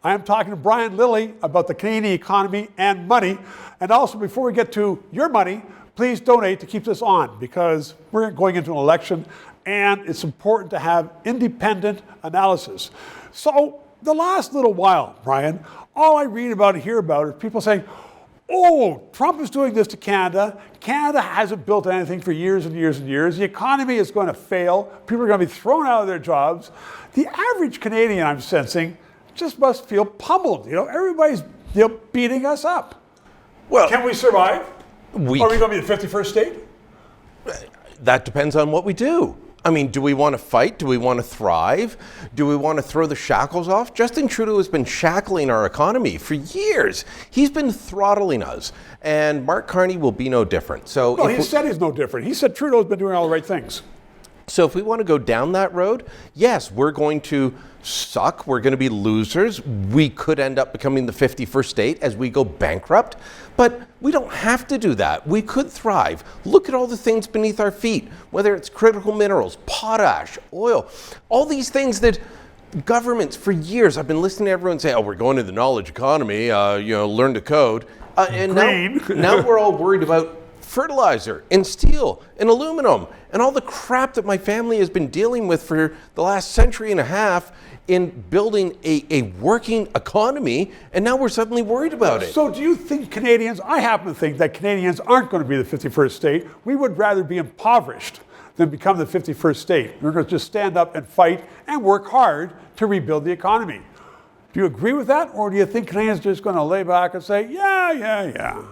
I am talking to Brian Lilley about the Canadian economy and money. And also, before we get to your money, please donate to keep this on, because we're going into an election and it's important to have independent analysis. So the last little while, Brian, all I read about and hear about is people saying, oh, Trump is doing this to Canada. Canada hasn't built anything for years and years and years. The economy is going to fail. People are going to be thrown out of their jobs. The average Canadian, I'm sensing, just must feel pummeled. Everybody's beating us up. Well, can we survive? Are we going to be the 51st state? That depends on what we do. I mean, do we want to fight? Do we want to thrive? Do we want to throw the shackles off? Justin Trudeau has been shackling our economy for years. He's been throttling us. And Mark Carney will be no different. So he said he's no different. He said Trudeau's been doing all the right things. So if we want to go down that road, yes, we're going to suck. We're going to be losers. We could end up becoming the 51st state as we go bankrupt. But we don't have to do that. We could thrive. Look at all the things beneath our feet, whether it's critical minerals, potash, oil, all these things that governments for years, I've been listening to everyone say, oh, we're going to the knowledge economy, learn to code. And now we're all worried about fertilizer and steel and aluminum and all the crap that my family has been dealing with for the last century and a half in building a working economy, and now we're suddenly worried about it. So do you think I happen to think that Canadians aren't going to be the 51st state. We would rather be impoverished than become the 51st state. We're going to just stand up and fight and work hard to rebuild the economy. Do you agree with that, or do you think Canadians are just going to lay back and say, yeah?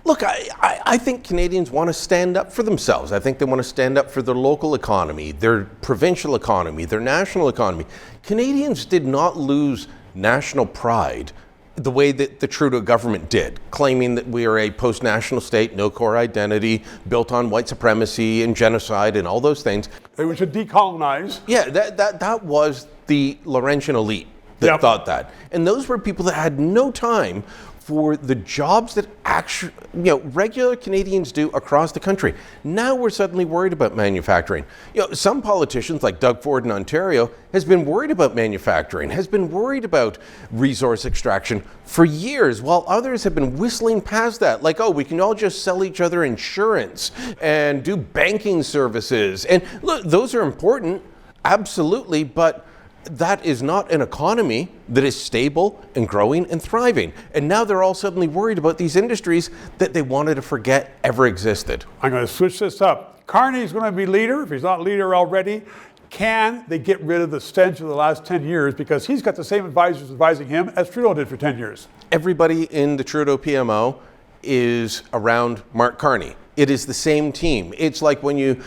Look, I think Canadians want to stand up for themselves. I think they want to stand up for their local economy, their provincial economy, their national economy. Canadians did not lose national pride the way that the Trudeau government did, claiming that we are a post-national state, no core identity, built on white supremacy and genocide and all those things. We should decolonize. Yeah, that was the Laurentian elite that thought that. And those were people that had no time for the jobs that actually, regular Canadians do across the country. Now we're suddenly worried about manufacturing. Some politicians like Doug Ford in Ontario has been worried about manufacturing, has been worried about resource extraction for years, while others have been whistling past that. Like, oh, we can all just sell each other insurance and do banking services. And look, those are important, absolutely, but that is not an economy that is stable and growing and thriving. And now they're all suddenly worried about these industries that they wanted to forget ever existed. I'm going to switch this up. Carney's going to be leader, if he's not leader already. Can they get rid of the stench of the last 10 years? Because he's got the same advisors advising him as Trudeau did for 10 years. Everybody in the Trudeau PMO is around Mark Carney. It is the same team. It's like when you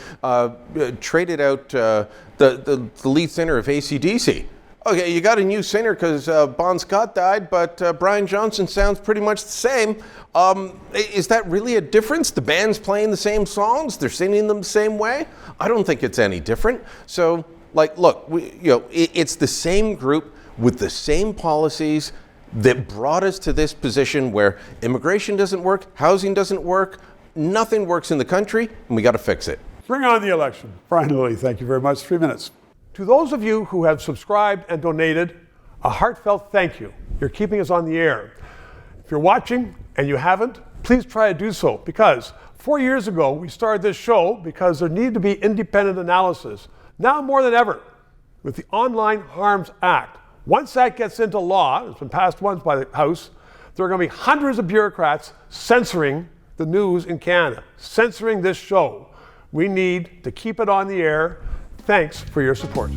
traded out the lead singer of AC/DC. Okay, you got a new singer because Bon Scott died, but Brian Johnson sounds pretty much the same. Is that really a difference? The band's playing the same songs, they're singing them the same way. I don't think it's any different. So, look, it's the same group with the same policies that brought us to this position where immigration doesn't work, housing doesn't work, nothing works in the country, and we got to fix it. Bring on the election. Brian Lilley, thank you very much. 3 minutes. To those of you who have subscribed and donated, a heartfelt thank you. You're keeping us on the air. If you're watching and you haven't, please try to do so, because 4 years ago we started this show because there needed to be independent analysis. Now more than ever, with the Online Harms Act. Once that gets into law, it's been passed once by the House, there are going to be hundreds of bureaucrats censoring the news in Canada, censoring this show. We need to keep it on the air. Thanks for your support.